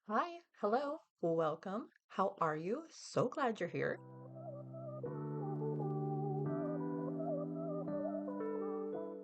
Hi, hello, welcome. How are you? So glad you're here.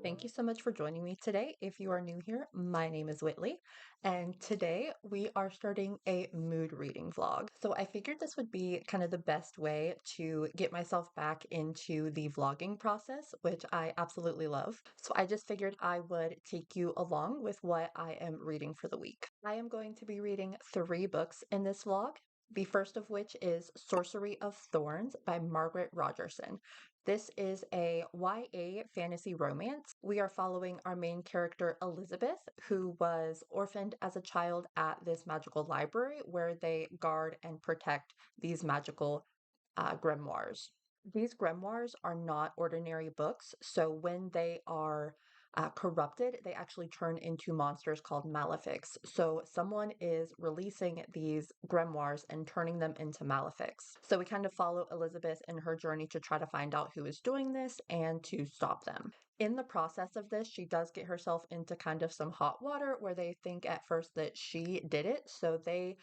Thank you so much for joining me today. If you are new here, my name is Whitley, and today we are starting a mood reading vlog. So I figured this would be kind of the best way to get myself back into the vlogging process, which I absolutely love. So I just figured I would take you along with what I am reading for the week. I am going to be reading three books in this vlog. The first of which is Sorcery of Thorns by Margaret Rogerson. This is a YA fantasy romance. We are following our main character, Elizabeth, who was orphaned as a child at this magical library where they guard and protect these magical grimoires. These grimoires are not ordinary books, so when they are corrupted, they actually turn into monsters called malefics. So someone is releasing these grimoires and turning them into malefics. So we kind of follow Elizabeth in her journey to try to find out who is doing this and to stop them. In the process of this, she does get herself into kind of some hot water where they think at first that she did it. So they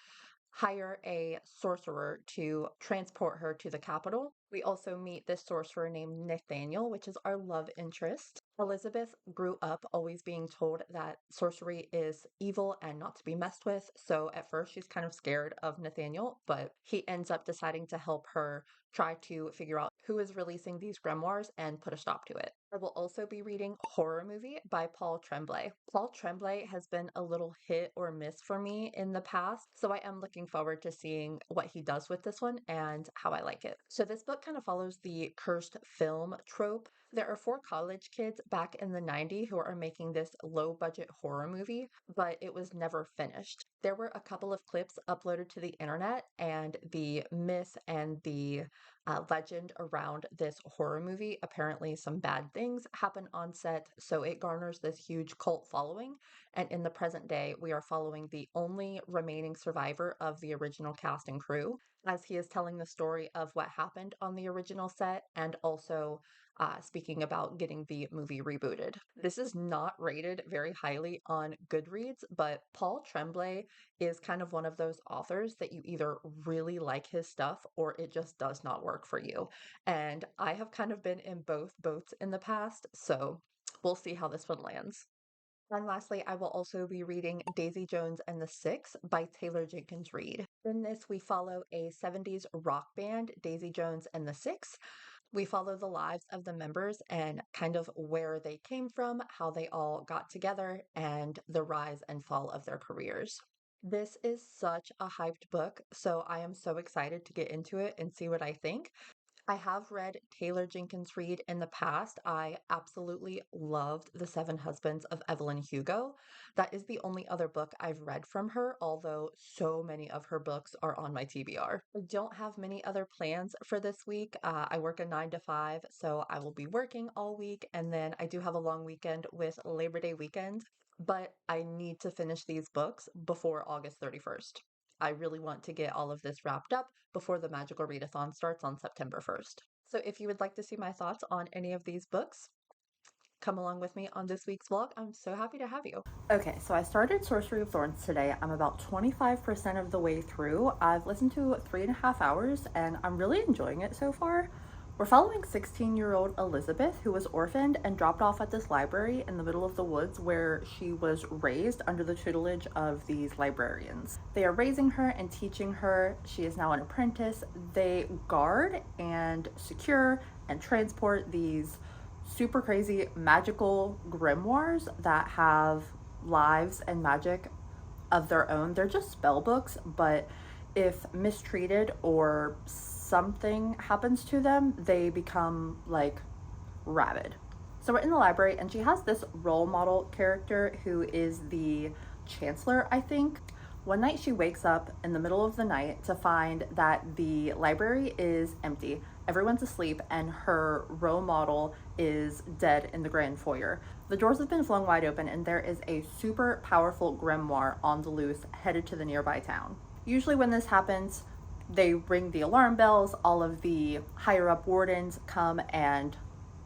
hire a sorcerer to transport her to the capital. We also meet this sorcerer named Nathaniel, which is our love interest. Elizabeth grew up always being told that sorcery is evil and not to be messed with. So at first she's kind of scared of Nathaniel, but he ends up deciding to help her try to figure out who is releasing these grimoires and put a stop to it. I will also be reading Horror Movie by Paul Tremblay. Paul Tremblay has been a little hit or miss for me in the past, so I am looking forward to seeing what he does with this one and how I like it. So this book kind of follows the cursed film trope. There are four college kids back in the 90s who are making this low budget horror movie, but it was never finished. There were a couple of clips uploaded to the internet, and the myth and the legend around this horror movie. Apparently, some bad things happen on set, so it garners this huge cult following. And in the present day, we are following the only remaining survivor of the original cast and crew, as he is telling the story of what happened on the original set and also speaking about getting the movie rebooted. This is not rated very highly on Goodreads, but Paul Tremblay is kind of one of those authors that you either really like his stuff or it just does not work for you. And I have kind of been in both boats in the past, so we'll see how this one lands. And lastly, I will also be reading Daisy Jones and the Six by Taylor Jenkins Reid. In this, we follow a 70s rock band, Daisy Jones and the Six. We follow the lives of the members and kind of where they came from, how they all got together, and the rise and fall of their careers. This is such a hyped book, so I am so excited to get into it and see what I think. I have read Taylor Jenkins Reid in the past. I absolutely loved The Seven Husbands of Evelyn Hugo. That is the only other book I've read from her, although so many of her books are on my TBR. I don't have many other plans for this week. I work a 9 to 5, so I will be working all week, and then I do have a long weekend with Labor Day weekend, but I need to finish these books before August 31st. I really want to get all of this wrapped up before the Magical Readathon starts on September 1st. So if you would like to see my thoughts on any of these books, come along with me on this week's vlog. I'm so happy to have you. Okay, so I started Sorcery of Thorns today. I'm about 25% of the way through. I've listened to 3.5 hours and I'm really enjoying it so far. We're following 16-year-old Elizabeth, who was orphaned and dropped off at this library in the middle of the woods where she was raised under the tutelage of these librarians. They are raising her and teaching her. She is now an apprentice. They guard and secure and transport these super crazy magical grimoires that have lives and magic of their own. They're just spell books, but if mistreated or something happens to them, they become like rabid. So we're in the library, and she has this role model character who is the chancellor, I think. One night she wakes up in the middle of the night to find that the library is empty. Everyone's asleep, and her role model is dead in the grand foyer. The doors have been flung wide open, and there is a super powerful grimoire on the loose headed to the nearby town. Usually when this happens, they ring the alarm bells, all of the higher up wardens come and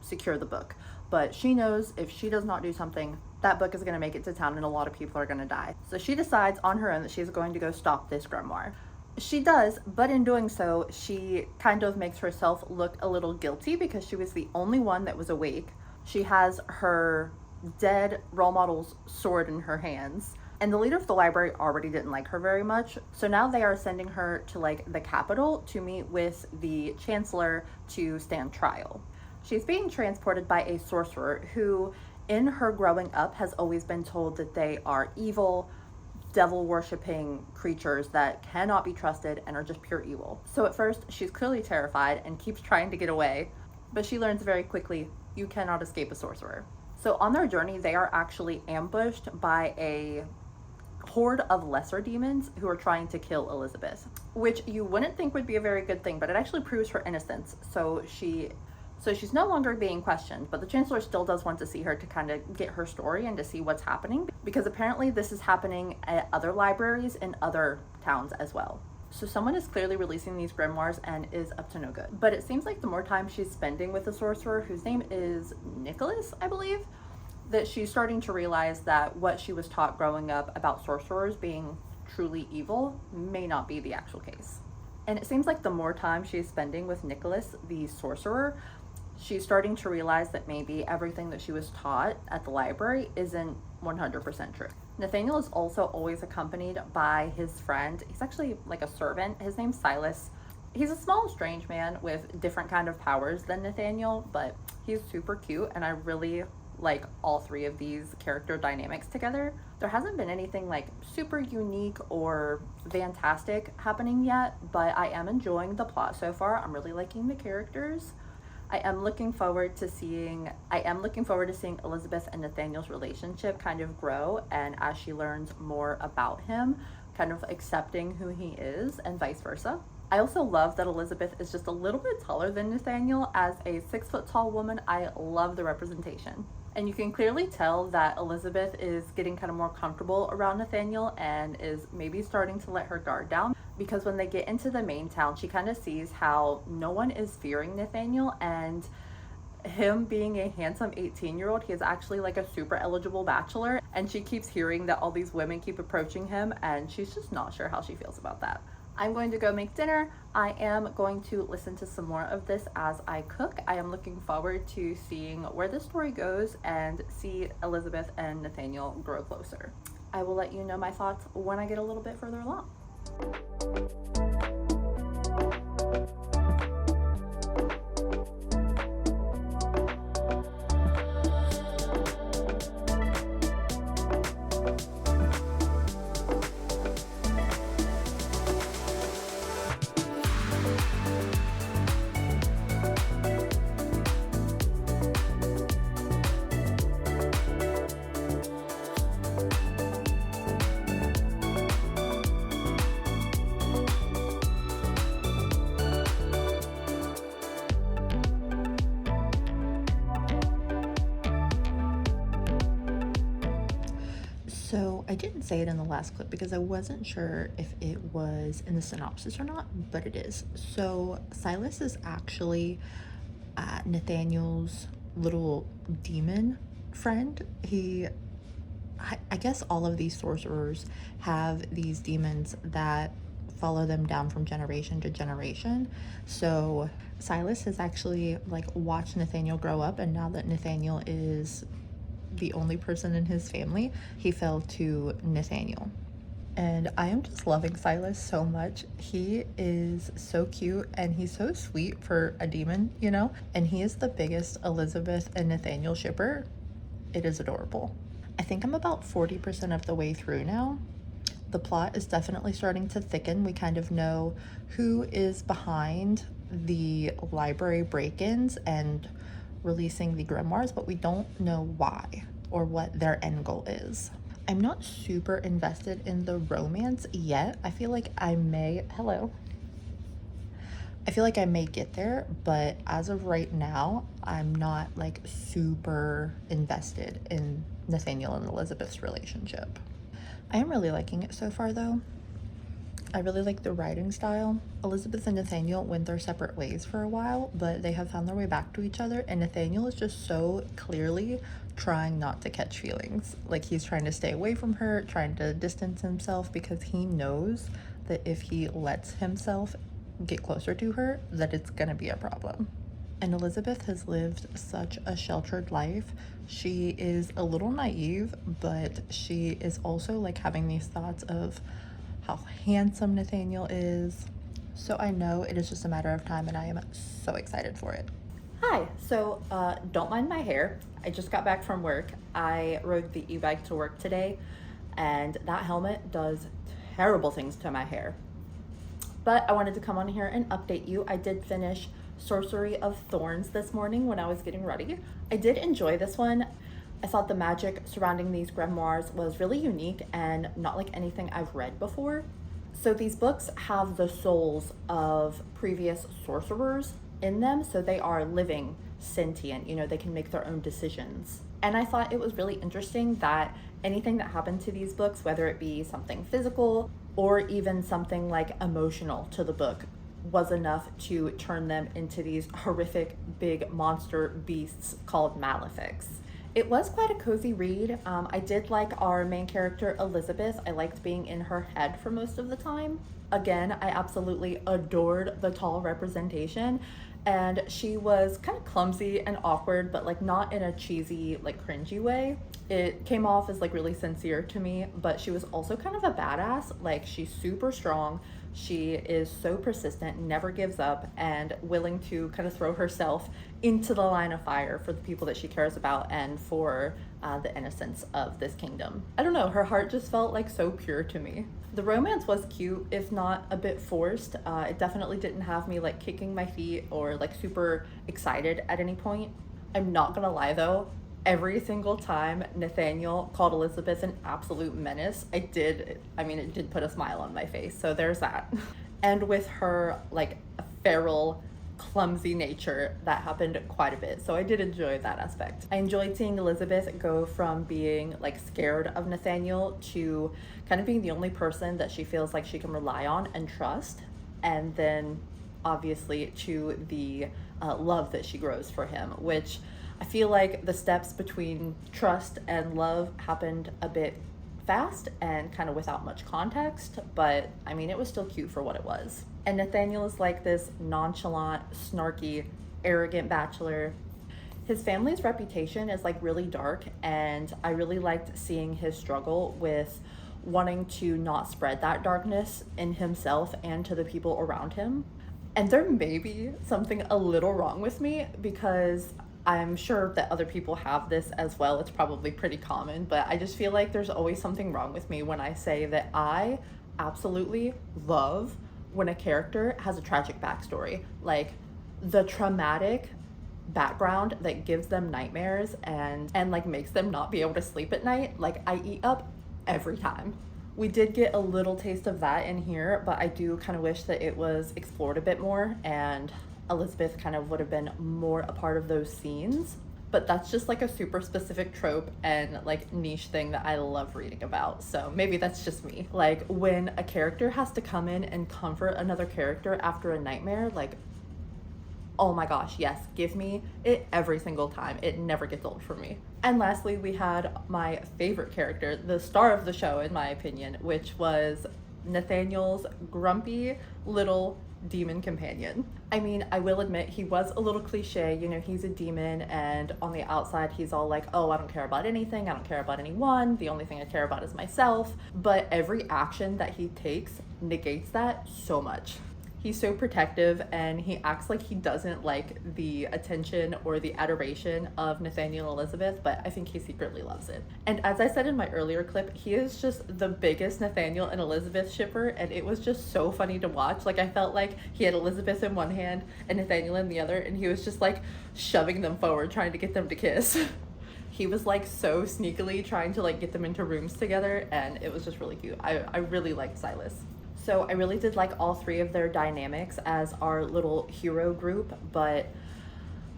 secure the book. But she knows if she does not do something, that book is going to make it to town and a lot of people are going to die. So she decides on her own that she's going to go stop this grimoire. She does, but in doing so, she kind of makes herself look a little guilty because she was the only one that was awake. She has her dead role model's sword in her hands. And the leader of the library already didn't like her very much. So now they are sending her to like the capital to meet with the chancellor to stand trial. She's being transported by a sorcerer who, in her growing up, has always been told that they are evil, devil worshipping creatures that cannot be trusted and are just pure evil. So at first, she's clearly terrified and keeps trying to get away, but she learns very quickly you cannot escape a sorcerer. So on their journey, they are actually ambushed by a horde of lesser demons who are trying to kill Elizabeth, which you wouldn't think would be a very good thing, but it actually proves her innocence. So she's no longer being questioned, but the chancellor still does want to see her to kind of get her story and to see what's happening, because apparently this is happening at other libraries in other towns as well. So someone is clearly releasing these grimoires and is up to no good. But it seems like the more time she's spending with the sorcerer, whose name is Nicholas, I believe, that she's starting to realize that what she was taught growing up about sorcerers being truly evil may not be the actual case. And it seems like the more time she's spending with Nicholas, the sorcerer, she's starting to realize that maybe everything that she was taught at the library isn't 100% true. Nathaniel is also always accompanied by his friend. He's actually like a servant. His name's Silas. He's a small, strange man with different kind of powers than Nathaniel, but he's super cute, and I really like all three of these character dynamics together. There hasn't been anything like super unique or fantastic happening yet, but I am enjoying the plot so far. I'm really liking the characters. I am looking forward to seeing Elizabeth and Nathaniel's relationship kind of grow, and as she learns more about him, kind of accepting who he is and vice versa. I also love that Elizabeth is just a little bit taller than Nathaniel. As a 6 foot tall woman, I love the representation. And you can clearly tell that Elizabeth is getting kind of more comfortable around Nathaniel and is maybe starting to let her guard down, because when they get into the main town, she kind of sees how no one is fearing Nathaniel, and him being a handsome 18-year-old, he is actually like a super eligible bachelor, and she keeps hearing that all these women keep approaching him, and she's just not sure how she feels about that. I'm going to go make dinner. I am going to listen to some more of this as I cook. I am looking forward to seeing where this story goes and see Elizabeth and Nathaniel grow closer. I will let you know my thoughts when I get a little bit further along. So I didn't say it in the last clip because I wasn't sure if it was in the synopsis or not, but it is. So Silas is actually Nathaniel's little demon friend. I guess all of these sorcerers have these demons that follow them down from generation to generation. So Silas has actually like watched Nathaniel grow up, and now that Nathaniel is the only person in his family, he fell to Nathaniel. And I am just loving Silas so much. He is so cute and he's so sweet for a demon, you know? And he is the biggest Elizabeth and Nathaniel shipper. It is adorable. I think I'm about 40% of the way through now. The plot is definitely starting to thicken. We kind of know who is behind the library break-ins and releasing the grimoires, but we don't know why or what their end goal is. I'm not super invested in the romance yet. I feel like I may get there, but as of right now, I'm not like super invested in Nathaniel and Elizabeth's relationship. I am really liking it so far though. I really like the writing style. Elizabeth and Nathaniel went their separate ways for a while, but they have found their way back to each other, and Nathaniel is just so clearly trying not to catch feelings. Like he's trying to stay away from her, trying to distance himself because he knows that if he lets himself get closer to her, that it's gonna be a problem. And Elizabeth has lived such a sheltered life. She is a little naive, but she is also like having these thoughts of how handsome Nathaniel is. So I know it is just a matter of time, and I am so excited for it. Hi, so don't mind my hair. I just got back from work. I rode the e-bike to work today, and that helmet does terrible things to my hair. But I wanted to come on here and update you. I did finish Sorcery of Thorns this morning when I was getting ready. I did enjoy this one. I thought the magic surrounding these grimoires was really unique and not like anything I've read before. So these books have the souls of previous sorcerers in them, so they are living, sentient, they can make their own decisions. And I thought it was really interesting that anything that happened to these books, whether it be something physical or even something like emotional to the book, was enough to turn them into these horrific big monster beasts called malefics. It was quite a cozy read. I did like our main character, Elizabeth. I liked being in her head for most of the time. Again, I absolutely adored the tall representation, and she was kind of clumsy and awkward, but like not in a cheesy, like cringy way. It came off as like really sincere to me, but she was also kind of a badass. Like she's super strong. She is so persistent, never gives up, and willing to kind of throw herself into the line of fire for the people that she cares about and for the innocence of this kingdom. I don't know, her heart just felt like so pure to me. The romance was cute, if not a bit forced. It definitely didn't have me like kicking my feet or like super excited at any point. I'm not gonna lie though, every single time Nathaniel called Elizabeth an absolute menace, it did put a smile on my face. So there's that. And with her like feral, clumsy nature, that happened quite a bit. So I did enjoy that aspect. I enjoyed seeing Elizabeth go from being like scared of Nathaniel to kind of being the only person that she feels like she can rely on and trust. And then obviously to the love that she grows for him, which I feel like the steps between trust and love happened a bit fast and kind of without much context, but I mean, it was still cute for what it was. And Nathaniel is like this nonchalant, snarky, arrogant bachelor. His family's reputation is like really dark, and I really liked seeing his struggle with wanting to not spread that darkness in himself and to the people around him. And there may be something a little wrong with me because I'm sure that other people have this as well. It's probably pretty common, but I just feel like there's always something wrong with me when I say that I absolutely love when a character has a tragic backstory. Like the traumatic background that gives them nightmares and like makes them not be able to sleep at night, like I eat up every time. We did get a little taste of that in here, but I do kind of wish that it was explored a bit more and Elizabeth kind of would have been more a part of those scenes. But that's just like a super specific trope and like niche thing that I love reading about. So maybe that's just me. Like when a character has to come in and comfort another character after a nightmare, like, oh my gosh, yes, give me it every single time. It never gets old for me. And lastly, we had my favorite character, the star of the show in my opinion, which was Nathaniel's grumpy little demon companion. I mean, I will admit he was a little cliche, he's a demon and on the outside he's all like, oh, I don't care about anything, I don't care about anyone, the only thing I care about is myself. But every action that he takes negates that so much. He's so protective and he acts like he doesn't like the attention or the adoration of Nathaniel and Elizabeth, but I think he secretly loves it. And as I said in my earlier clip, he is just the biggest Nathaniel and Elizabeth shipper, and it was just so funny to watch. Like I felt like he had Elizabeth in one hand and Nathaniel in the other, and he was just like shoving them forward trying to get them to kiss. He was like so sneakily trying to like get them into rooms together, and it was just really cute. I really liked Silas. So I really did like all three of their dynamics as our little hero group, but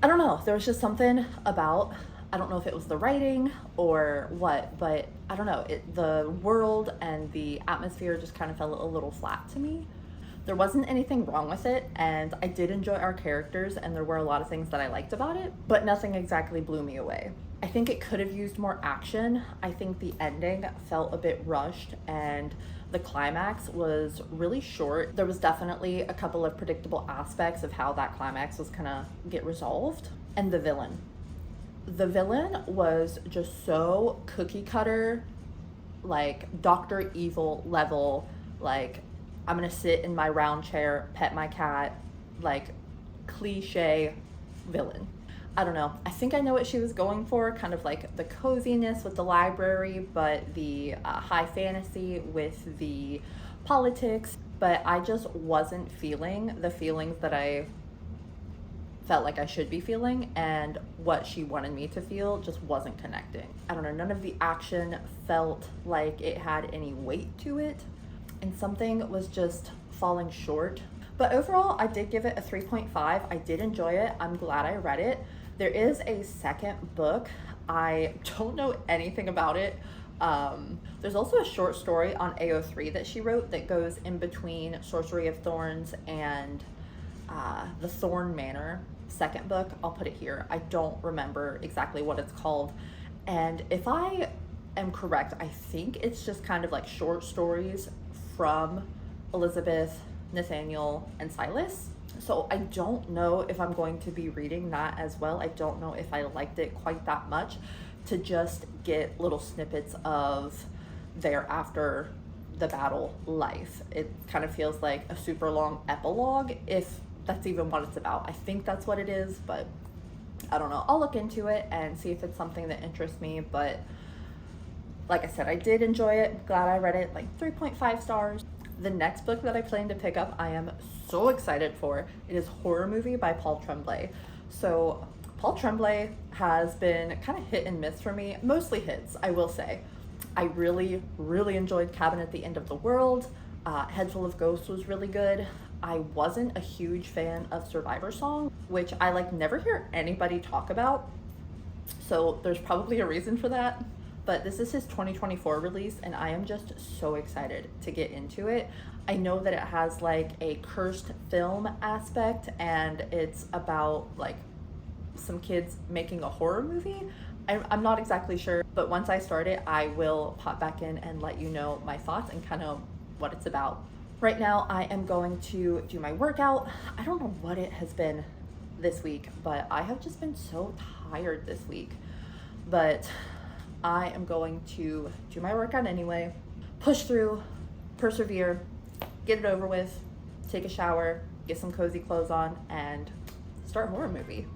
I don't know, there was just something about I don't know if it was the writing or what, but I don't know. The world and the atmosphere just kind of felt a little flat to me. There wasn't anything wrong with it, and I did enjoy our characters, and there were a lot of things that I liked about it, but nothing exactly blew me away. I think it could have used more action. I think the ending felt a bit rushed, and the climax was really short. There was definitely a couple of predictable aspects of how that climax was gonna get resolved. And the villain. The villain was just so cookie cutter, like Dr. Evil level, like I'm gonna sit in my round chair, pet my cat, like cliche villain. I don't know. I think I know what she was going for, kind of like the coziness with the library, but the high fantasy with the politics. But I just wasn't feeling the feelings that I felt like I should be feeling, and what she wanted me to feel just wasn't connecting. I don't know, none of the action felt like it had any weight to it, and something was just falling short. But overall, I did give it a 3.5. I did enjoy it. I'm glad I read it. There is a second book. I don't know anything about it. There's also a short story on AO3 that she wrote that goes in between Sorcery of Thorns and The Thorn Manor second book. I'll put it here. I don't remember exactly what it's called. And if I am correct, I think it's just kind of like short stories from Elizabeth, Nathaniel, and Silas. So I don't know if I'm going to be reading that as well. I don't know if I liked it quite that much to just get little snippets of their after the battle life. It kind of feels like a super long epilogue, if that's even what it's about. I think that's what it is, but I don't know. I'll look into it and see if it's something that interests me. But like I said, I did enjoy it. Glad I read it. Like 3.5 stars. The next book that I plan to pick up, I am so excited for. It is Horror Movie by Paul Tremblay. So Paul Tremblay has been kind of hit and miss for me. Mostly hits, I will say. I really, really enjoyed Cabin at the End of the World. Head Full of Ghosts was really good. I wasn't a huge fan of Survivor Song, which I like never hear anybody talk about. So there's probably a reason for that. But this is his 2024 release, and I am just so excited to get into it. I know that it has like a cursed film aspect, and it's about like some kids making a horror movie. I'm not exactly sure, but once I start it, I will pop back in and let you know my thoughts and kind of what it's about. Right now, I am going to do my workout. I don't know what it has been this week, but I have just been so tired this week. But I am going to do my workout anyway, push through, persevere, get it over with, take a shower, get some cozy clothes on, and start Horror Movie.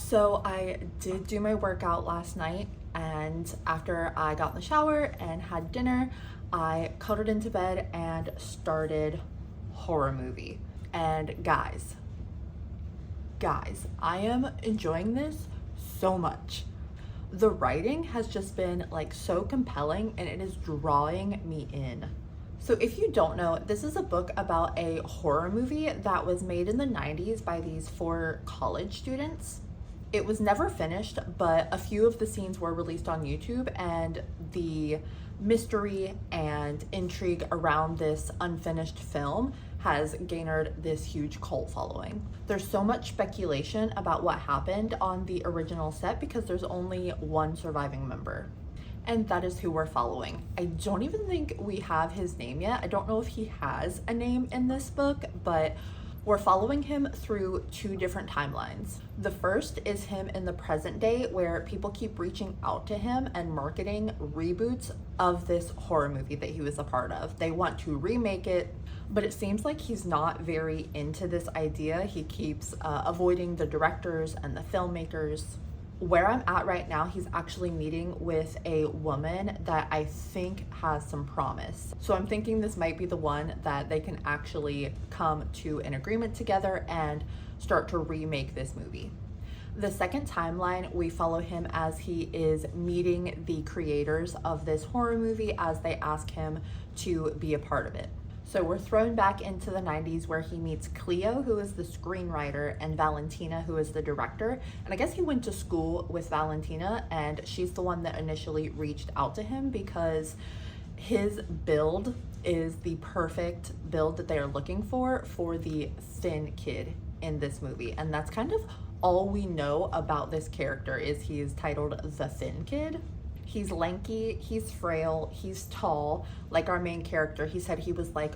So I did do my workout last night, and after I got in the shower and had dinner, I cuddled into bed and started Horror Movie. And guys, I am enjoying this so much. The writing has just been like so compelling and it is drawing me in. So, if you don't know, this is a book about a horror movie that was made in the 90s by these four college students. It was never finished, but a few of the scenes were released on YouTube, and the mystery and intrigue around this unfinished film has garnered this huge cult following. There's so much speculation about what happened on the original set because there's only one surviving member, and that is who we're following. I don't even think we have his name yet. I don't know if he has a name in this book, but we're following him through two different timelines. The first is him in the present day, where people keep reaching out to him and marketing reboots of this horror movie that he was a part of. They want to remake it, but it seems like he's not very into this idea. He keeps avoiding the directors and the filmmakers. Where I'm at right now, he's actually meeting with a woman that I think has some promise. So I'm thinking this might be the one that they can actually come to an agreement together and start to remake this movie. The second timeline, we follow him as he is meeting the creators of this horror movie as they ask him to be a part of it. So we're thrown back into the 90s where he meets Cleo, who is the screenwriter, and Valentina, who is the director. And I guess he went to school with Valentina, and she's the one that initially reached out to him because his build is the perfect build that they are looking for the thin kid in this movie. And that's kind of all we know about this character, is he is titled the Thin Kid. He's lanky, he's frail, he's tall. Like our main character, he said he was like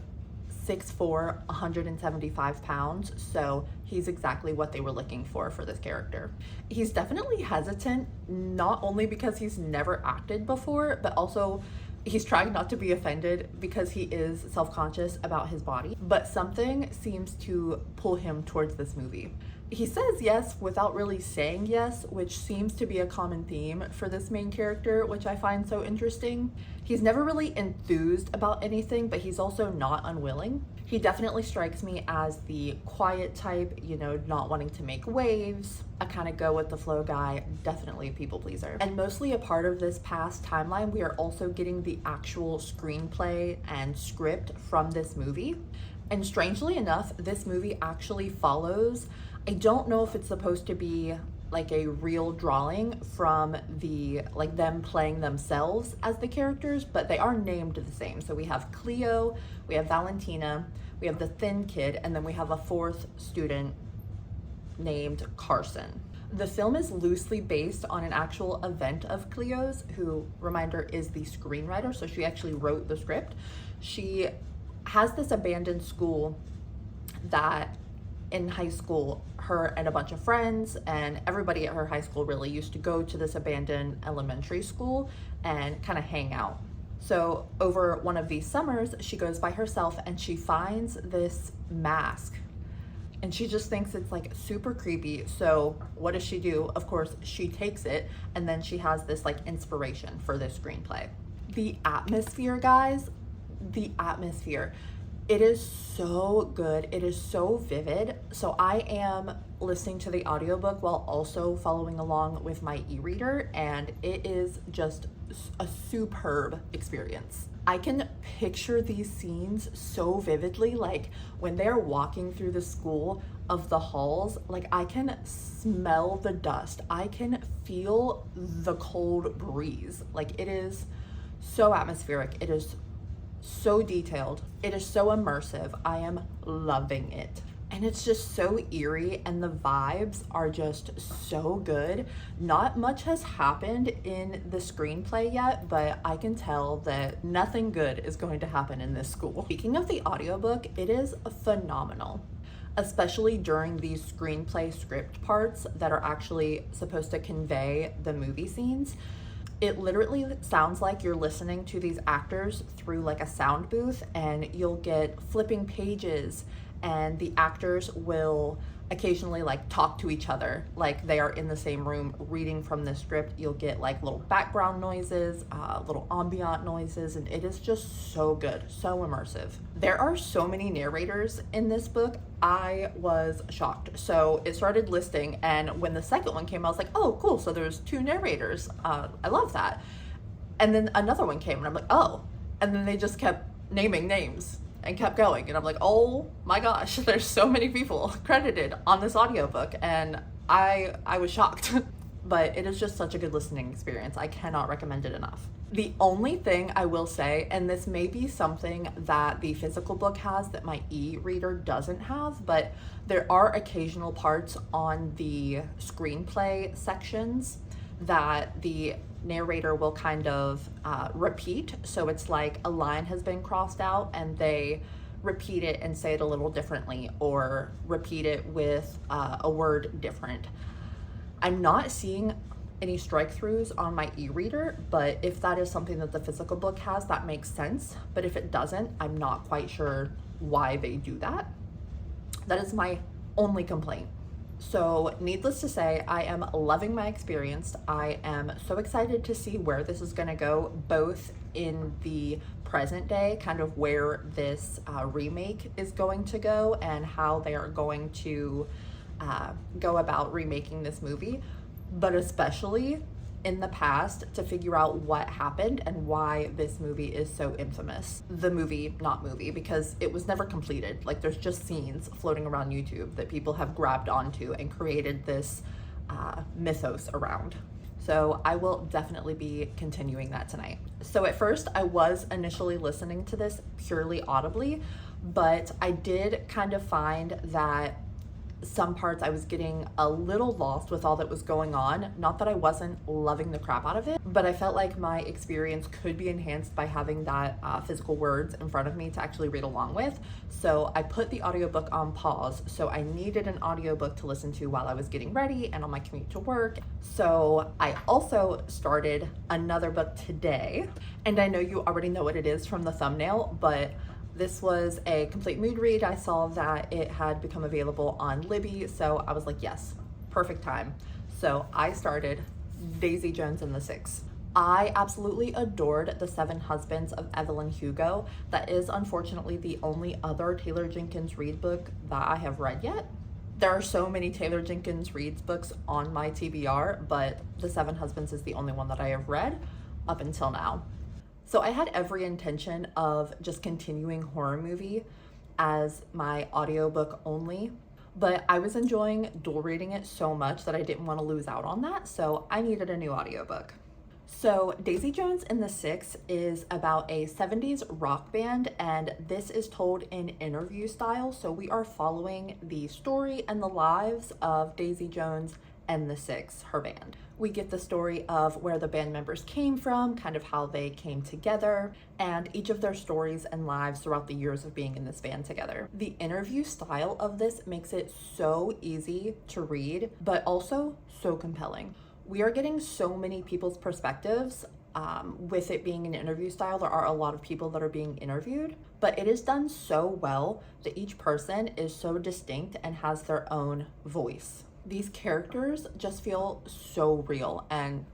6'4", 175 pounds. So he's exactly what they were looking for this character. He's definitely hesitant, not only because he's never acted before, but also he's trying not to be offended because he is self-conscious about his body. But something seems to pull him towards this movie. He says yes without really saying yes, which seems to be a common theme for this main character, which I find so interesting. He's never really enthused about anything, but he's also not unwilling. He definitely strikes me as the quiet type, not wanting to make waves, a kind of go with the flow guy, definitely a people pleaser. And mostly a part of this past timeline, we are also getting the actual screenplay and script from this movie. And strangely enough, this movie actually follows, I don't know if it's supposed to be like a real drawing from them playing themselves as the characters, but they are named the same. So we have Cleo, we have Valentina, we have the Thin Kid, and then we have a fourth student named Carson. The film is loosely based on an actual event of Cleo's, who, reminder, is the screenwriter. So she actually wrote the script. She has this abandoned school that in high school, her and a bunch of friends and everybody at her high school really used to go to this abandoned elementary school and kind of hang out. So over one of these summers, she goes by herself and she finds this mask and she just thinks it's like super creepy. So what does she do? Of course, she takes it, and then she has this like inspiration for this screenplay. The atmosphere, guys, the atmosphere. It is so good. It is so vivid. So I am listening to the audiobook while also following along with my e-reader, and it is just a superb experience. I can picture these scenes so vividly, like when they're walking through the school of the halls, like I can smell the dust. I can feel the cold breeze. Like it is so atmospheric. It is so detailed. It is so immersive. I am loving it. And it's just so eerie, and the vibes are just so good. Not much has happened in the screenplay yet, but I can tell that nothing good is going to happen in this school. Speaking of the audiobook, it is phenomenal, especially during these screenplay script parts that are actually supposed to convey the movie scenes. It literally sounds like you're listening to these actors through like a sound booth, and you'll get flipping pages and the actors will occasionally like talk to each other like they are in the same room reading from the script. You'll get like little background noises, little ambient noises, and it is just so good, so immersive. There are so many narrators in this book. I was shocked. So it started listing, and when the second one came, I was like, oh cool, so there's two narrators. I love that. And then another one came, and I'm like, oh. And then they just kept naming names and kept going. And I'm like, oh my gosh, there's so many people credited on this audiobook. And I was shocked. But it is just such a good listening experience. I cannot recommend it enough. The only thing I will say, and this may be something that the physical book has that my e-reader doesn't have, but there are occasional parts on the screenplay sections that the narrator will kind of repeat. So it's like a line has been crossed out and they repeat it and say it a little differently, or repeat it with a word different. I'm not seeing any strike throughs on my e-reader, but if that is something that the physical book has, that makes sense. But if it doesn't, I'm not quite sure why they do that. That is my only complaint. So needless to say, I am loving my experience. I am so excited to see where this is going to go, both in the present day, kind of where this remake is going to go and how they are going to go about remaking this movie, but especially in the past to figure out what happened and why this movie is so infamous. The movie, not movie, because it was never completed. Like, there's just scenes floating around YouTube that people have grabbed onto and created this mythos around. So I will definitely be continuing that tonight. So at first I was initially listening to this purely audibly, but I did kind of find that some parts I was getting a little lost with all that was going on. Not that I wasn't loving the crap out of it, but I felt like my experience could be enhanced by having that physical words in front of me to actually read along with. So I put the audiobook on pause. So I needed an audiobook to listen to while I was getting ready and on my commute to work. So I also started another book today, and I know you already know what it is from the thumbnail, but this was a complete mood read. I saw that it had become available on Libby, so I was like, yes, perfect time. So I started Daisy Jones and the Six. I absolutely adored The Seven Husbands of Evelyn Hugo. That is unfortunately the only other Taylor Jenkins Reid book that I have read yet. There are so many Taylor Jenkins Reid books on my TBR, but The Seven Husbands is the only one that I have read up until now. So I had every intention of just continuing horror movie as my audiobook only, but I was enjoying dual reading it so much that I didn't want to lose out on that, so I needed a new audiobook. So Daisy Jones and the Six is about a 70s rock band, and this is told in interview style, so we are following the story and the lives of Daisy Jones and the Six, her band. We get the story of where the band members came from, kind of how they came together, and each of their stories and lives throughout the years of being in this band together. The interview style of this makes it so easy to read, but also so compelling. We are getting so many people's perspectives. With it being an interview style, there are a lot of people that are being interviewed, but it is done so well that each person is so distinct and has their own voice. These characters just feel so real, and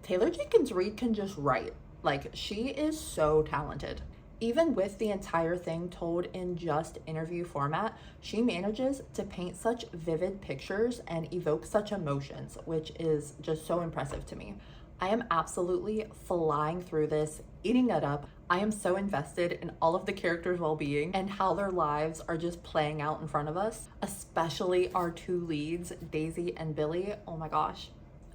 Taylor Jenkins Reid can just write. Like, she is so talented. Even with the entire thing told in just interview format, she manages to paint such vivid pictures and evoke such emotions, which is just so impressive to me. I am absolutely flying through this, eating it up. I am so invested in all of the characters' well-being and how their lives are just playing out in front of us, especially our two leads, Daisy and Billy. Oh my gosh.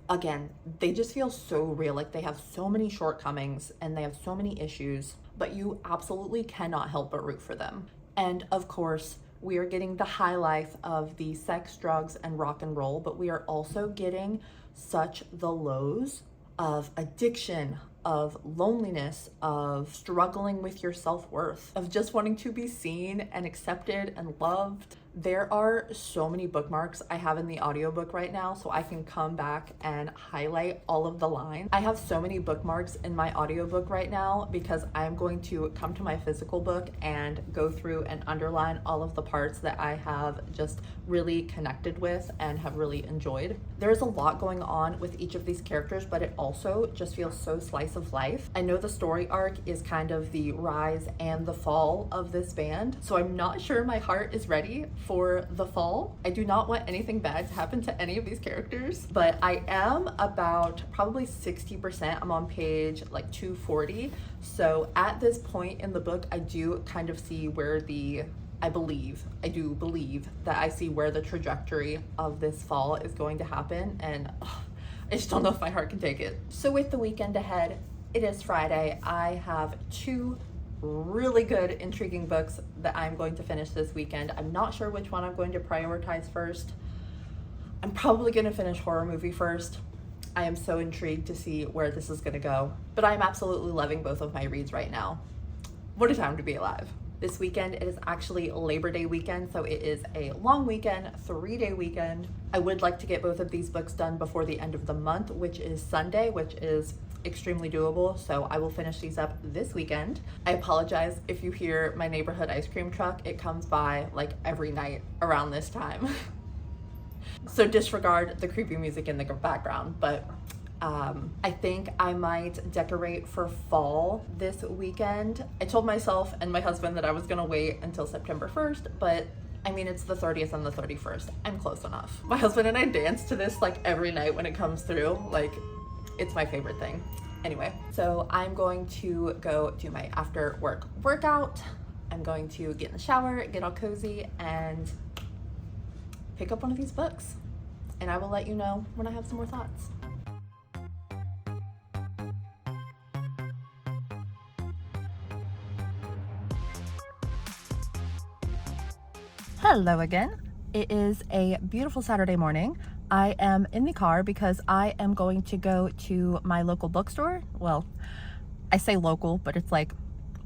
Again, they just feel so real. Like, they have so many shortcomings and they have so many issues, but you absolutely cannot help but root for them. And of course, we are getting the high life of the sex, drugs, and rock and roll, but we are also getting such the lows of addiction, of loneliness, of struggling with your self-worth, of just wanting to be seen and accepted and loved. There are so many bookmarks I have in the audiobook right now, so I can come back and highlight all of the lines. I have so many bookmarks in my audiobook right now because I'm going to come to my physical book and go through and underline all of the parts that I have just really connected with and have really enjoyed. There's a lot going on with each of these characters, but it also just feels so slice of life. I know the story arc is kind of the rise and the fall of this band, so I'm not sure my heart is ready for the fall. I do not want anything bad to happen to any of these characters, but I am about probably 60%. I'm on page like 240. So at this point in the book, I do kind of see where I do believe that I see where the trajectory of this fall is going to happen, and I just don't know if my heart can take it. So with the weekend ahead, it is Friday. I have two really good, intriguing books that I'm going to finish this weekend. I'm not sure which one I'm going to prioritize first. I'm probably going to finish Horror Movie first. I am so intrigued to see where this is going to go, but I'm absolutely loving both of my reads right now. What a time to be alive. This weekend, it is actually Labor Day weekend, so it is a long weekend, 3-day weekend. I would like to get both of these books done before the end of the month, which is Sunday, which is extremely doable, so I will finish these up this weekend. I apologize if you hear my neighborhood ice cream truck. It comes by like every night around this time. So disregard the creepy music in the background, but I think I might decorate for fall this weekend. I told myself and my husband that I was gonna wait until September 1st, but I mean, it's the 30th and the 31st. I'm close enough. My husband and I dance to this like every night when it comes through. Like, it's my favorite thing. Anyway, so I'm going to go do my after work workout. I'm going to get in the shower, get all cozy, and pick up one of these books. And I will let you know when I have some more thoughts. Hello again. It is a beautiful Saturday morning. I am in the car because I am going to go to my local bookstore. Well, I say local, but it's like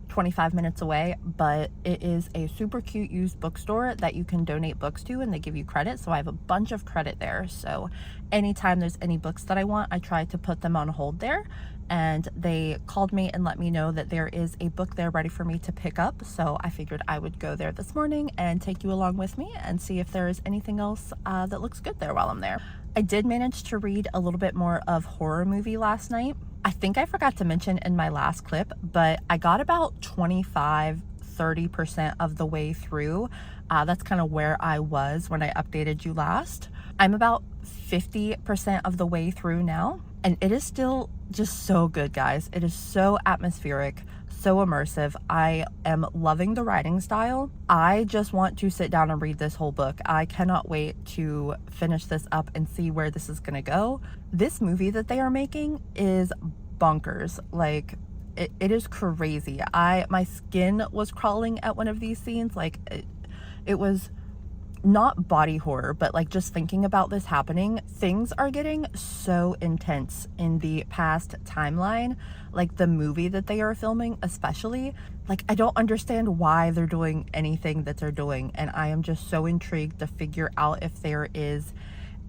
25 minutes away, but it is a super cute used bookstore that you can donate books to and they give you credit. So I have a bunch of credit there. So anytime there's any books that I want, I try to put them on hold there. And they called me and let me know that there is a book there ready for me to pick up. So I figured I would go there this morning and take you along with me and see if there is anything else that looks good there while I'm there. I did manage to read a little bit more of Horror Movie last night. I think I forgot to mention in my last clip, but I got about 25-30% of the way through. That's kind of where I was when I updated you last. I'm about 50% of the way through now, and it is still just so good, guys. It is so atmospheric, so immersive. I am loving the writing style. I just want to sit down and read this whole book. I cannot wait to finish this up and see where this is gonna go. This movie that they are making is bonkers. Like, it is crazy. My skin was crawling at one of these scenes. Like, it was not body horror, but like just thinking about this happening, things are getting so intense in the past timeline, like the movie that they are filming especially. Like, I don't understand why they're doing anything that they're doing, and I am just so intrigued to figure out if there is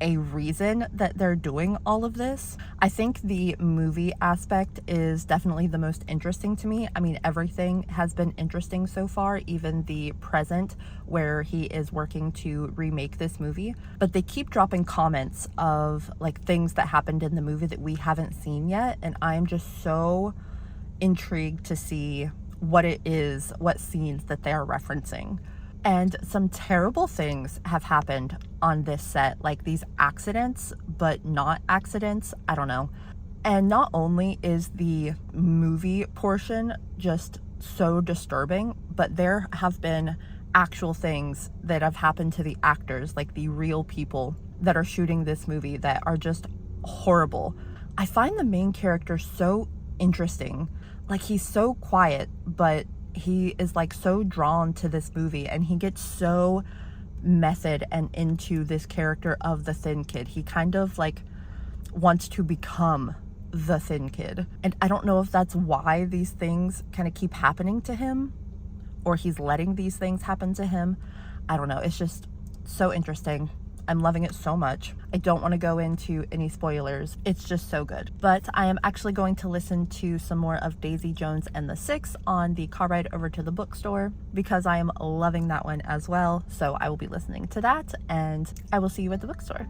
a reason that they're doing all of this. I think the movie aspect is definitely the most interesting to me. I mean, everything has been interesting so far, even the present where he is working to remake this movie. But they keep dropping comments of like things that happened in the movie that we haven't seen yet. And I'm just so intrigued to see what it is, what scenes that they are referencing. And some terrible things have happened on this set, like these accidents, but not accidents. I don't know. And not only is the movie portion just so disturbing, but there have been actual things that have happened to the actors, like the real people that are shooting this movie, that are just horrible. I find the main character so interesting. Like, he's so quiet, but he is like so drawn to this movie, and he gets so method and into this character of the Thin Kid. He kind of like wants to become the Thin Kid, and I don't know if that's why these things kind of keep happening to him, or he's letting these things happen to him. I don't know, it's just so interesting. I'm loving it so much. I don't want to go into any spoilers. It's just so good. But I am actually going to listen to some more of Daisy Jones and the Six on the car ride over to the bookstore because I am loving that one as well. So I will be listening to that, and I will see you at the bookstore.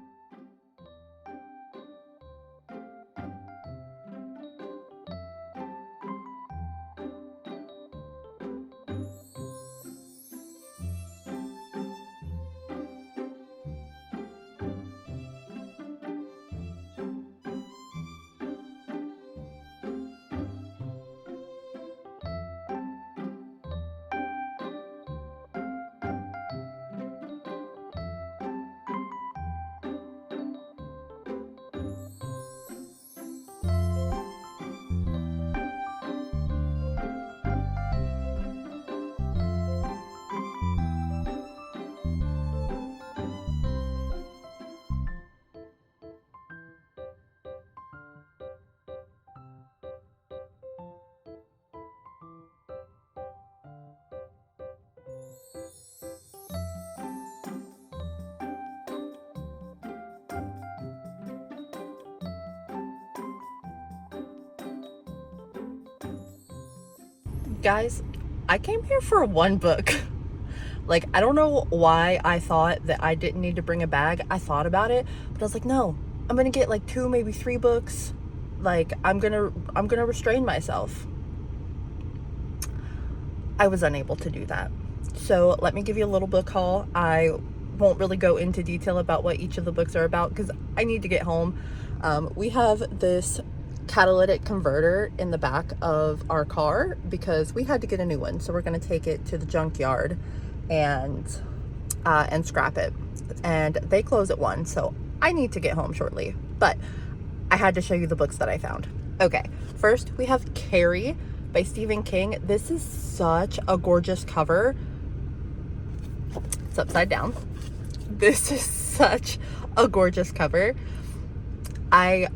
Guys, I came here for one book. Like, I don't know why I thought that I didn't need to bring a bag. I thought about it, but I was like, no, I'm gonna get like 2, maybe 3 books. Like, I'm gonna restrain myself. I was unable to do that. So let me give you a little book haul. I won't really go into detail about what each of the books are about because I need to get home. We have this catalytic converter in the back of our car because we had to get a new one. So we're going to take it to the junkyard and scrap it. And they close at 1, so I need to get home shortly. But I had to show you the books that I found. Okay, first we have Carrie by Stephen King. This is such a gorgeous cover. It's upside down. This is such a gorgeous cover. I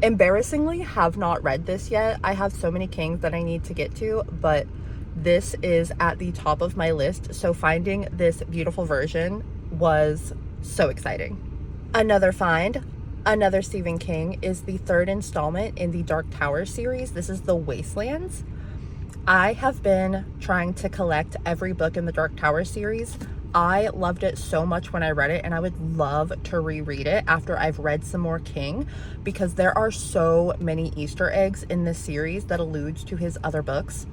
embarrassingly have not read this yet. I have so many Kings that I need to get to, but this is at the top of my list. So finding this beautiful version was so exciting. Another find, another Stephen King, is the 3rd installment in the Dark Tower series. This is The Wastelands. I have been trying to collect every book in the Dark Tower series. I loved it so much when I read it, and I would love to reread it after I've read some more King because there are so many Easter eggs in this series that alludes to his other books.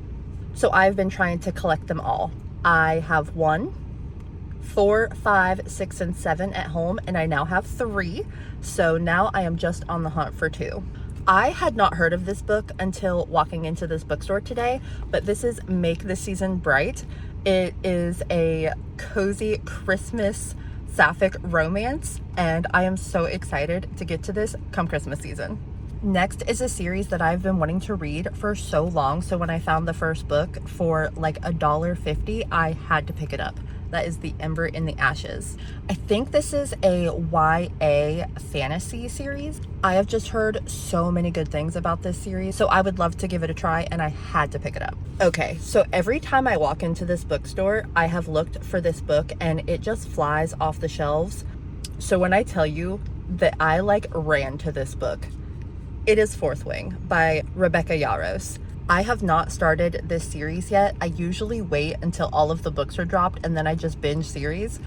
So I've been trying to collect them all. I have 1, 4, 5, 6, and 7 at home, and I now have 3. So now I am just on the hunt for 2. I had not heard of this book until walking into this bookstore today, but this is Make the Season Bright. It is a cozy Christmas sapphic romance, and I am so excited to get to this come Christmas season. Next is a series that I've been wanting to read for so long, so when I found the first book for like $1.50, I had to pick it up. That is The Ember in the Ashes. I think this is a YA fantasy series. I have just heard so many good things about this series, so I would love to give it a try, and I had to pick it up. Okay, so every time I walk into this bookstore, I have looked for this book, and it just flies off the shelves. So when I tell you that I like ran to this book, it is Fourth Wing by Rebecca Yarros. I have not started this series yet. I usually wait until all of the books are dropped and then I just binge series.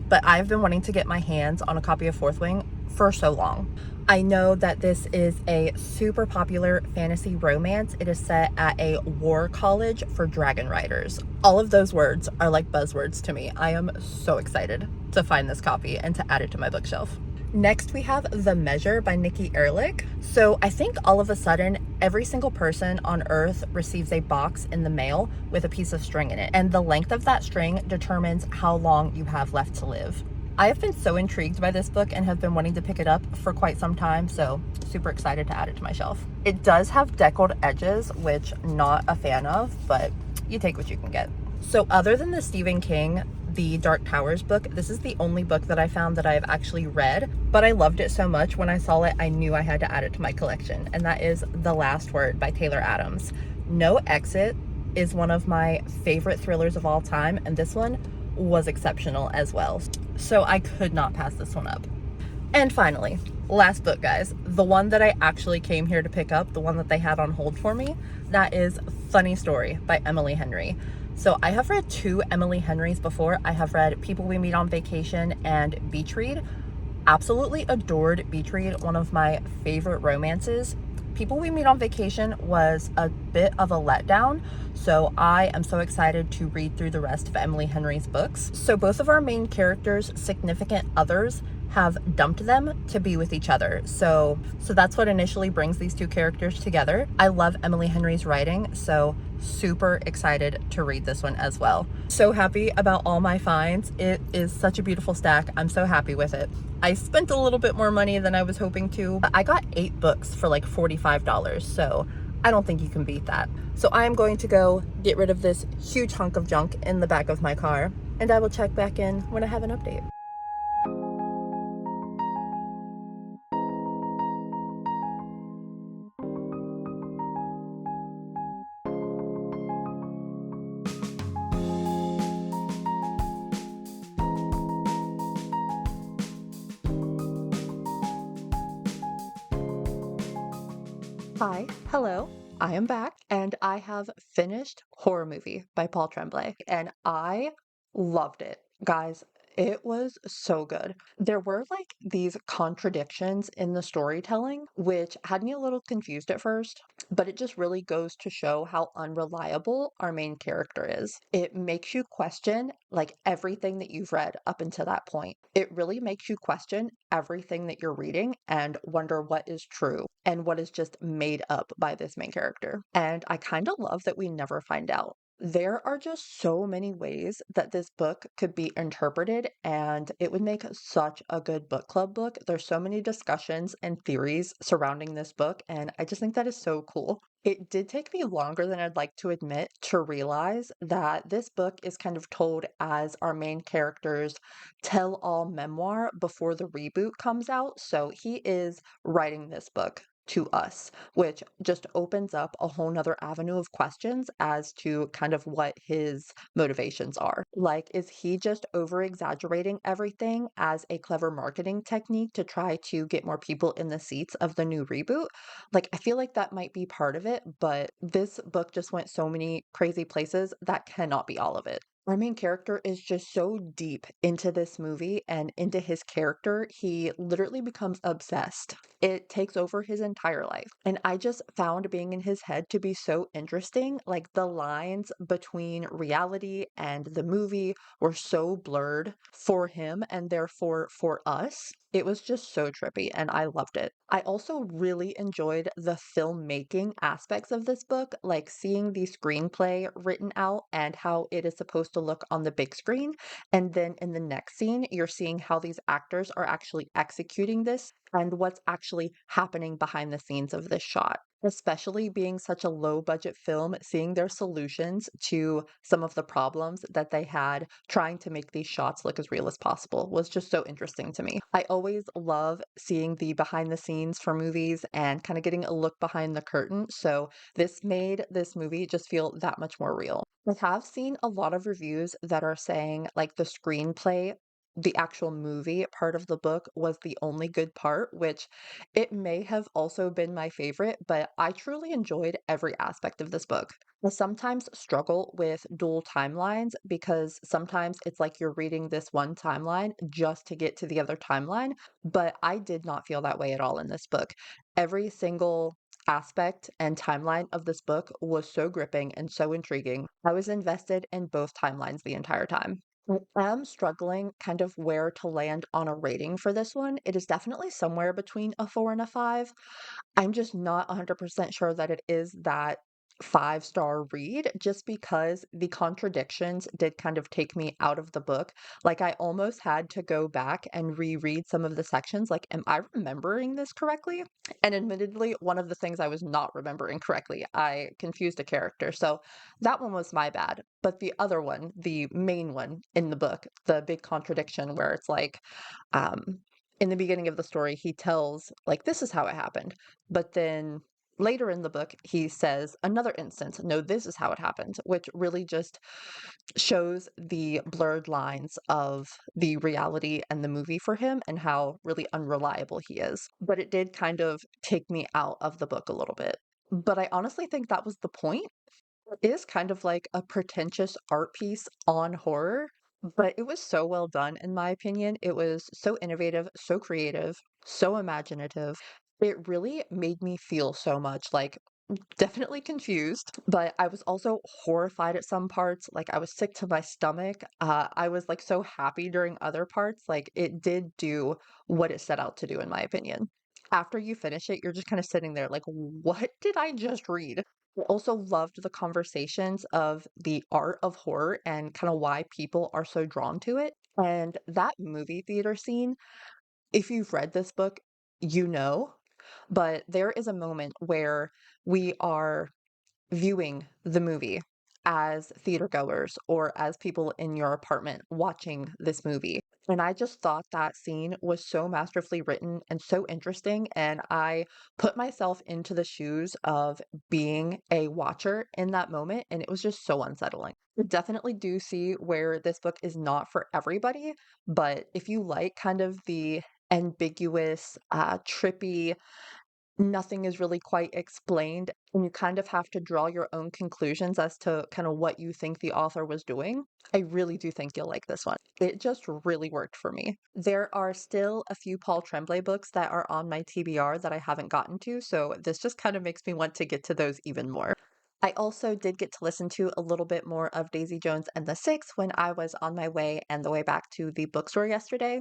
But I've been wanting to get my hands on a copy of Fourth Wing for so long. I know that this is a super popular fantasy romance. It is set at a war college for dragon riders. All of those words are like buzzwords to me. I am so excited to find this copy and to add it to my bookshelf. Next, we have The Measure by Nikki Erlich. So I think all of a sudden, every single person on Earth receives a box in the mail with a piece of string in it. And the length of that string determines how long you have left to live. I have been so intrigued by this book and have been wanting to pick it up for quite some time, so super excited to add it to my shelf. It does have deckled edges, which not a fan of, but you take what you can get. So other than the Stephen King, the Dark Towers book, this is the only book that I found that I've actually read, but I loved it so much when I saw it, I knew I had to add it to my collection, and that is The Last Word by Taylor Adams. No Exit is one of my favorite thrillers of all time, and this one was exceptional as well. So I could not pass this one up. And finally, last book, guys, the one that I actually came here to pick up, the one that they had on hold for me, that is Funny Story by Emily Henry. So I have read two Emily Henrys before. I have read People We Meet on Vacation and Beach Read. Absolutely adored Beach Read, one of my favorite romances. People We Meet on Vacation was a bit of a letdown, so I am so excited to read through the rest of Emily Henry's books. So both of our main characters' significant others have dumped them to be with each other. So that's what initially brings these two characters together. I love Emily Henry's writing, so super excited to read this one as well. So happy about all my finds. It is such a beautiful stack. I'm so happy with it. I spent a little bit more money than I was hoping to. I got 8 books for like $45, so I don't think you can beat that. So I am going to go get rid of this huge hunk of junk in the back of my car, and I will check back in when I have an update. Hi, hello. I am back and I have finished Horror Movie by Paul Tremblay and I loved it. Guys, it was so good. There were like these contradictions in the storytelling, which had me a little confused at first, but it just really goes to show how unreliable our main character is. It makes you question like everything that you've read up until that point. It really makes you question everything that you're reading and wonder what is true and what is just made up by this main character. And I kind of love that we never find out. There are just so many ways that this book could be interpreted, and it would make such a good book club book. There's so many discussions and theories surrounding this book, and I just think that is so cool. It did take me longer than I'd like to admit to realize that this book is kind of told as our main character's tell all memoir before the reboot comes out. So he is writing this book to us, which just opens up a whole nother avenue of questions as to kind of what his motivations are. Like, is he just over exaggerating everything as a clever marketing technique to try to get more people in the seats of the new reboot? Like, I feel like that might be part of it, but this book just went so many crazy places that cannot be all of it. Our main character is just so deep into this movie and into his character, he literally becomes obsessed. It takes over his entire life. And I just found being in his head to be so interesting. Like the lines between reality and the movie were so blurred for him and therefore for us. It was just so trippy and I loved it. I also really enjoyed the filmmaking aspects of this book, like seeing the screenplay written out and how it is supposed to look on the big screen. And then in the next scene, you're seeing how these actors are actually executing this and what's actually happening behind the scenes of this shot. Especially being such a low budget film, seeing their solutions to some of the problems that they had trying to make these shots look as real as possible was just so interesting to me. I always love seeing the behind the scenes for movies and kind of getting a look behind the curtain. So this made this movie just feel that much more real. I have seen a lot of reviews that are saying like the screenplay, the actual movie part of the book was the only good part, which it may have also been my favorite, but I truly enjoyed every aspect of this book. I sometimes struggle with dual timelines because sometimes it's like you're reading this one timeline just to get to the other timeline, but I did not feel that way at all in this book. Every single aspect and timeline of this book was so gripping and so intriguing. I was invested in both timelines the entire time. I am struggling kind of where to land on a rating for this one. It is definitely somewhere between a 4 and a 5. I'm just not 100% sure that it is that five-star read just because the contradictions did kind of take me out of the book. Like I almost had to go back and reread some of the sections. Like, am I remembering this correctly? And admittedly, one of the things I was not remembering correctly, I confused a character. So that one was my bad. But the other one, the main one in the book, the big contradiction where it's like, um, in the beginning of the story, he tells, like, this is how it happened. But then later in the book, he says another instance, no, this is how it happened, which really just shows the blurred lines of the reality and the movie for him and how really unreliable he is. But it did kind of take me out of the book a little bit. But I honestly think that was the point. It is kind of like a pretentious art piece on horror, but it was so well done, in my opinion. It was so innovative, so creative, so imaginative. It really made me feel so much like definitely confused, but I was also horrified at some parts. Like, I was sick to my stomach. I was like so happy during other parts. Like, it did do what it set out to do, in my opinion. After you finish it, you're just kind of sitting there like, what did I just read? I also loved the conversations of the art of horror and kind of why people are so drawn to it. And that movie theater scene, if you've read this book, you know, but there is a moment where we are viewing the movie as theater goers or as people in your apartment watching this movie. And I just thought that scene was so masterfully written and so interesting. And I put myself into the shoes of being a watcher in that moment. And it was just so unsettling. I definitely do see where this book is not for everybody. But if you like kind of the ambiguous, trippy, nothing is really quite explained, and you kind of have to draw your own conclusions as to kind of what you think the author was doing. I really do think you'll like this one. It just really worked for me. There are still a few Paul Tremblay books that are on my TBR that I haven't gotten to, so this just kind of makes me want to get to those even more. I also did get to listen to a little bit more of Daisy Jones and the Six when I was on my way and the way back to the bookstore yesterday.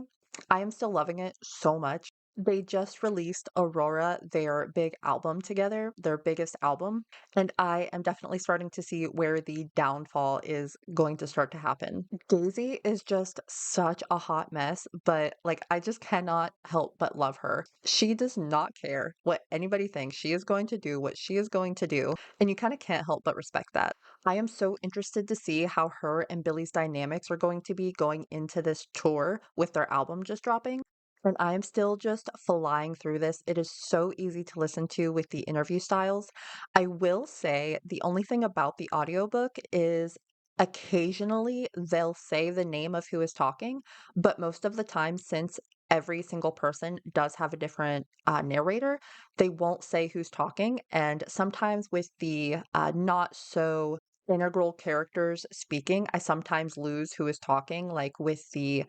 I am still loving it so much. They just released Aurora, their big album together, their biggest album, and I am definitely starting to see where the downfall is going to start to happen. Daisy is just such a hot mess, but like I just cannot help but love her. She does not care what anybody thinks. She is going to do what she is going to do, and you kind of can't help but respect that. I am so interested to see how her and Billy's dynamics are going to be going into this tour with their album just dropping. And I am still just flying through this. It is so easy to listen to with the interview styles. I will say the only thing about the audiobook is occasionally they'll say the name of who is talking, but most of the time, since every single person does have a different narrator, they won't say who's talking. And sometimes with the not so integral characters speaking, I sometimes lose who is talking, like with the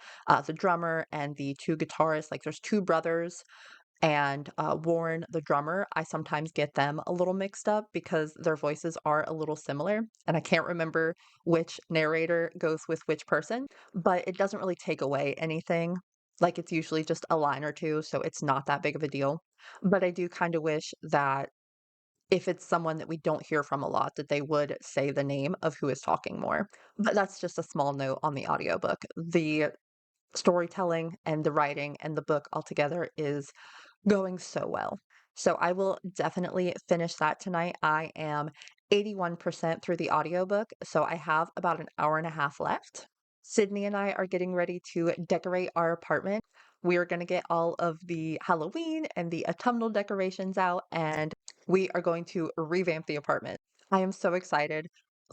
drummer and the two guitarists. Like there's two brothers and Warren, the drummer. I sometimes get them a little mixed up because their voices are a little similar, and I can't remember which narrator goes with which person, but it doesn't really take away anything. Like it's usually just a line or two, so it's not that big of a deal. But I do kind of wish that if it's someone that we don't hear from a lot, that they would say the name of who is talking more. But that's just a small note on the audiobook. The storytelling and the writing and the book altogether is going so well. So I will definitely finish that tonight. I am 81% through the audiobook, so I have about an hour and a half left. Sydney and I are getting ready to decorate our apartment. We are going to get all of the Halloween and the autumnal decorations out, and we are going to revamp the apartment. I am so excited.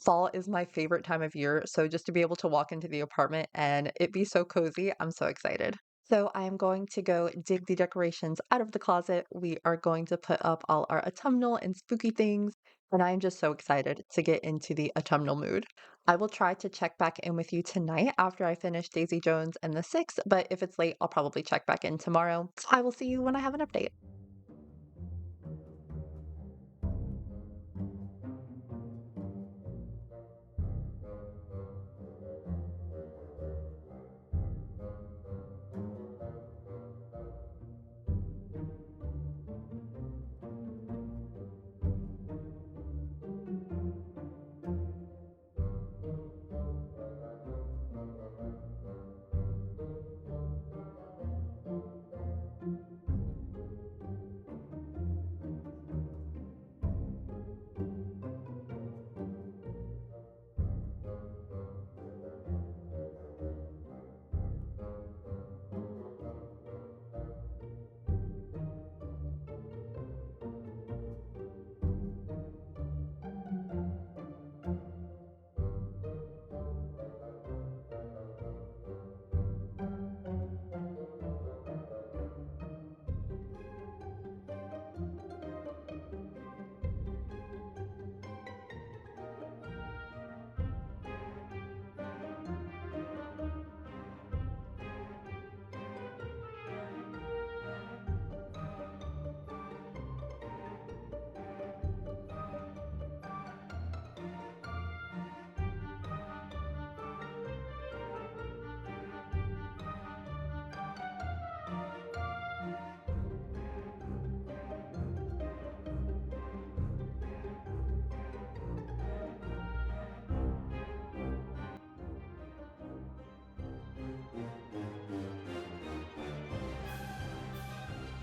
Fall is my favorite time of year, so just to be able to walk into the apartment and it be so cozy, I'm so excited. So I am going to go dig the decorations out of the closet. We are going to put up all our autumnal and spooky things, and I am just so excited to get into the autumnal mood. I will try to check back in with you tonight after I finish Daisy Jones and the Six, but if it's late, I'll probably check back in tomorrow. I will see you when I have an update.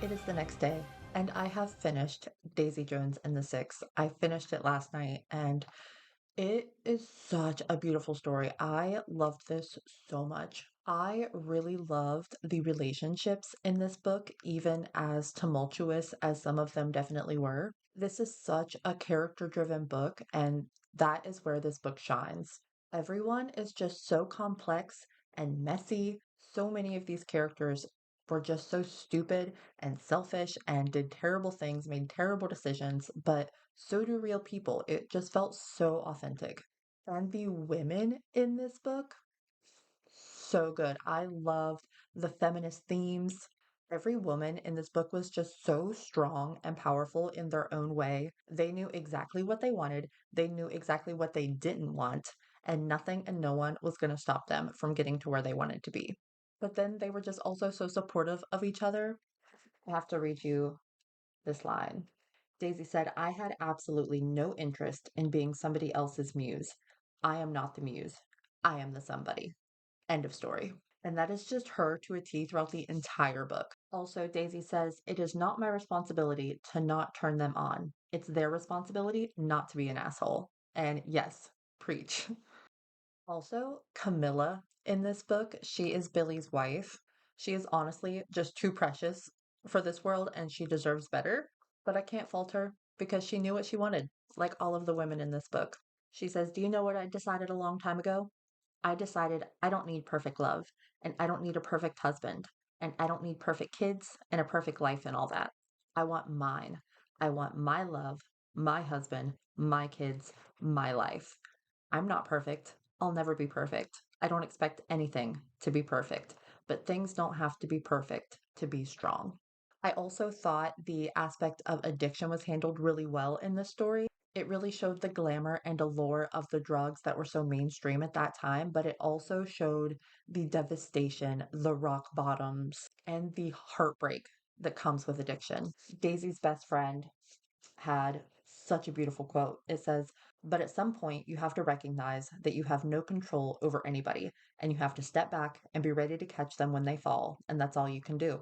It is the next day, and I have finished Daisy Jones and the Six. I finished it last night, and it is such a beautiful story. I loved this so much. I really loved the relationships in this book, even as tumultuous as some of them definitely were. This is such a character-driven book, and that is where this book shines. Everyone is just so complex and messy. So many of these characters were just so stupid and selfish and did terrible things, made terrible decisions, but so do real people. It just felt so authentic. And the women in this book, so good. I loved the feminist themes. Every woman in this book was just so strong and powerful in their own way. They knew exactly what they wanted, they knew exactly what they didn't want, and nothing and no one was going to stop them from getting to where they wanted to be. But then they were just also so supportive of each other. I have to read you this line. Daisy said, I had absolutely no interest in being somebody else's muse. I am not the muse. I am the somebody. End of story. And that is just her to a T throughout the entire book. Also, Daisy says, it is not my responsibility to not turn them on. It's their responsibility not to be an asshole. And yes, preach. Also, Camilla in this book, she is Billy's wife. She is honestly just too precious for this world and she deserves better. But I can't fault her because she knew what she wanted, like all of the women in this book. She says, do you know what I decided a long time ago? I decided I don't need perfect love and I don't need a perfect husband and I don't need perfect kids and a perfect life and all that. I want mine. I want my love, my husband, my kids, my life. I'm not perfect. I'll never be perfect. I don't expect anything to be perfect, but things don't have to be perfect to be strong. I also thought the aspect of addiction was handled really well in this story. It really showed the glamour and allure of the drugs that were so mainstream at that time, but it also showed the devastation, the rock bottoms, and the heartbreak that comes with addiction. Daisy's best friend had such a beautiful quote. It says, but at some point, you have to recognize that you have no control over anybody, and you have to step back and be ready to catch them when they fall, and that's all you can do.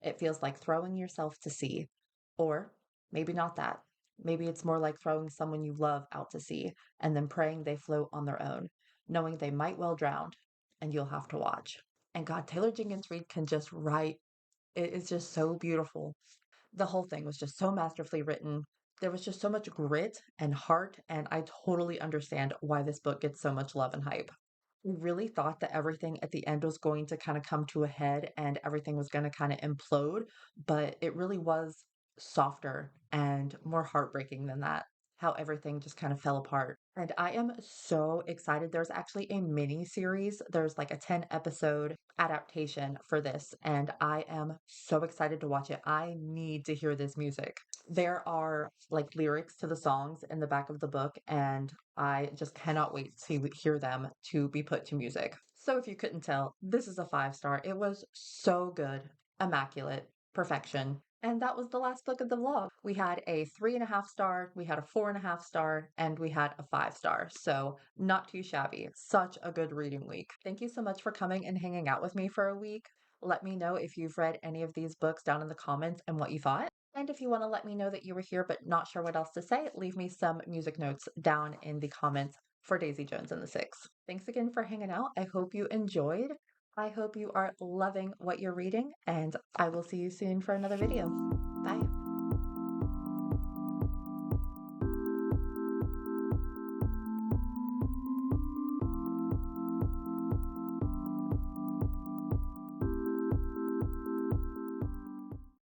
It feels like throwing yourself to sea. Or maybe not that. Maybe it's more like throwing someone you love out to sea and then praying they float on their own, knowing they might well drown, and you'll have to watch. And God, Taylor Jenkins Reid can just write. It is just so beautiful. The whole thing was just so masterfully written. There was just so much grit and heart, and I totally understand why this book gets so much love and hype. I really thought that everything at the end was going to kind of come to a head and everything was going to kind of implode, but it really was softer and more heartbreaking than that. How everything just kind of fell apart. And I am so excited. There's actually a mini series. There's like a 10 episode adaptation for this, and I am so excited to watch it. I need to hear this music. There are like lyrics to the songs in the back of the book, and I just cannot wait to hear them to be put to music. So, if you couldn't tell, this is a 5 star. It was so good, immaculate, perfection. And that was the last book of the vlog. We had a 3.5 star, we had a 4.5 star, and we had a 5 star. So, not too shabby. Such a good reading week. Thank you so much for coming and hanging out with me for a week. Let me know if you've read any of these books down in the comments and what you thought. And if you want to let me know that you were here but not sure what else to say, leave me some music notes down in the comments for Daisy Jones and the Six. Thanks again for hanging out. I hope you enjoyed. I hope you are loving what you're reading, and I will see you soon for another video. Bye.